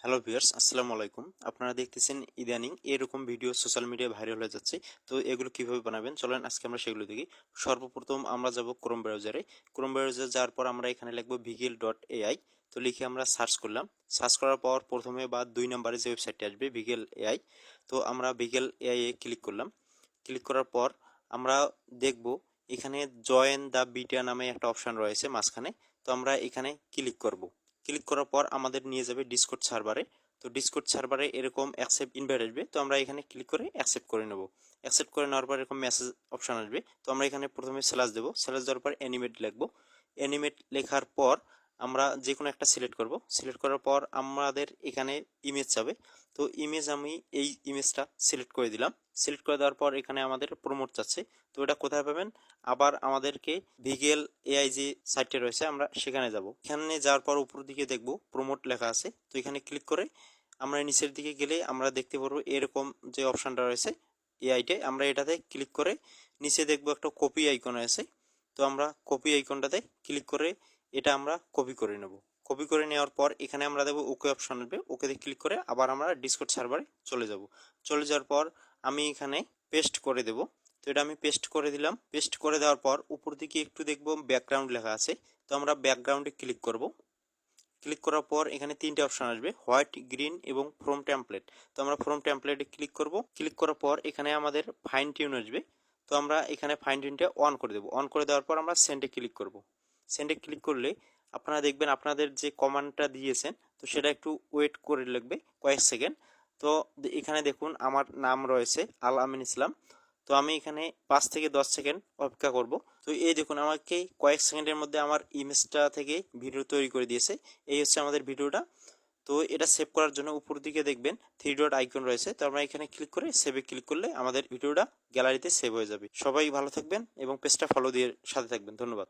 Hello viewers, আসসালামু আলাইকুম। আপনারা দেখতেছেন ইদানিং এরকম ভিডিও সোশ্যাল মিডিয়ায় ভাইরাল হয়ে যাচ্ছে। তো এগুলো কিভাবে বানাবেন চলেন আজকে আমরা সেগুলো দেখি। সর্বপ্রথম আমরা যাব ক্রোম ব্রাউজারে। ক্রোম ব্রাউজারে যাওয়ার পর আমরা এখানে লিখব vigel.ai। তো লিখে আমরা সার্চ করলাম। সার্চ করার পর প্রথমে বা ২ নম্বরে যে ওয়েবসাইটটি আসবে ভিগেল এআই। তো আমরা ভিগেল এআই এ ক্লিক করলাম। ক্লিক করার পর আমরা দেখব এখানে জয়েন দ্য বিটা নামে একটা অপশন রয়েছে মাঝখানে। তো আমরা এখানে ক্লিক করব। ক্লিক করার পর আমাদের নিয়ে যাবে ডিসকর্ড সার্ভারে। তো ডিসকর্ড সার্ভারে এরকম অ্যাকসেপ্ট ইনভাইট আসবে। তো আমরা এখানে ক্লিক করে অ্যাকসেপ্ট করে নেব। অ্যাকসেপ্ট করে নেওয়ার পর এরকম মেসেজ অপশন আসবে। তো আমরা এখানে প্রথমে স্ল্যাশ দেবো। স্ল্যাশ দেওয়ার পর অ্যানিমেট লিখবো। অ্যানিমেট লেখার পর আমরা যে কোনো একটা সিলেক্ট করব। সিলেক্ট করার পর আমাদের এখানে ইমেজ যাবে। তো ইমেজ আমি এই ইমেজটা সিলেক্ট করে দিলাম। সিলেক্ট করে দেওয়ার পর এখানে আমাদের প্রমোট চাচ্ছে। তো এটা কোথায় পাবেন? আবার আমাদেরকে ভিগেল এআই যে সাইটটা রয়েছে আমরা সেখানে যাব। এখানে যাওয়ার পর উপর দিকে দেখব প্রমোট লেখা আছে। তো এখানে ক্লিক করে আমরা নিচের দিকে গেলে আমরা দেখতে পারবো এরকম যে অপশনটা রয়েছে এআইটে, আমরা এটাতে ক্লিক করে নিচে দেখব একটা কপি আইকন আছে। তো আমরা কপি আইকনটাতে ক্লিক করে এটা আমরা কপি করে নেব। কপি করে নেওয়ার পর এখানে আমরা দেবো ওকে অপশন আসবে। ওকেতে ক্লিক করে আবার আমরা ডিসকর্ড সার্ভারে চলে যাব। চলে যাওয়ার পর আমি এখানে পেস্ট করে দেব। তো এটা আমি পেস্ট করে দিলাম। পেস্ট করে দেওয়ার পর উপর দিকে একটু দেখব ব্যাকগ্রাউন্ড লেখা আছে। তো আমরা ব্যাকগ্রাউন্ডে ক্লিক করব। ক্লিক করার পর এখানে তিনটে অপশন আসবে, হোয়াইট, গ্রিন এবং ফ্রম টেমপ্লেট। তো আমরা ফ্রম টেমপ্লেটে ক্লিক করব। ক্লিক করার পর এখানে আমাদের ফাইন টিউন আসবে। তো আমরা এখানে ফাইন টিউনটা অন করে দেবো। অন করে দেওয়ার পর আমরা সেন্ডে ক্লিক করব। সেন্ডে ক্লিক করলে আপনারা দেখবেন আপনাদের যে কমান্ডটা দিয়েছেন তো সেটা একটু ওয়েট করে লাগবে কয়েক সেকেন্ড। তো এখানে দেখুন আমার নাম রয়েছে আল আমিন ইসলাম। তো আমি এখানে 5 থেকে 10 সেকেন্ড অপেক্ষা করব। তো এই দেখুন আমাকে কয়েক সেকেন্ডের মধ্যে আমার ইমেজটা থেকে ভিডিও তৈরি করে দিয়েছে। এই হচ্ছে আমাদের ভিডিওটা। তো এটা সেভ করার জন্য উপর দিকে দেখবেন 3 ডট আইকন রয়েছে। তো আমরা এখানে ক্লিক করে সেভে ক্লিক করলে আমাদের ভিডিওটা গ্যালারিতে সেভ হয়ে যাবে। সবাই ভালো থাকবেন এবং পেজটা ফলো দিয়ে সাথে থাকবেন। ধন্যবাদ।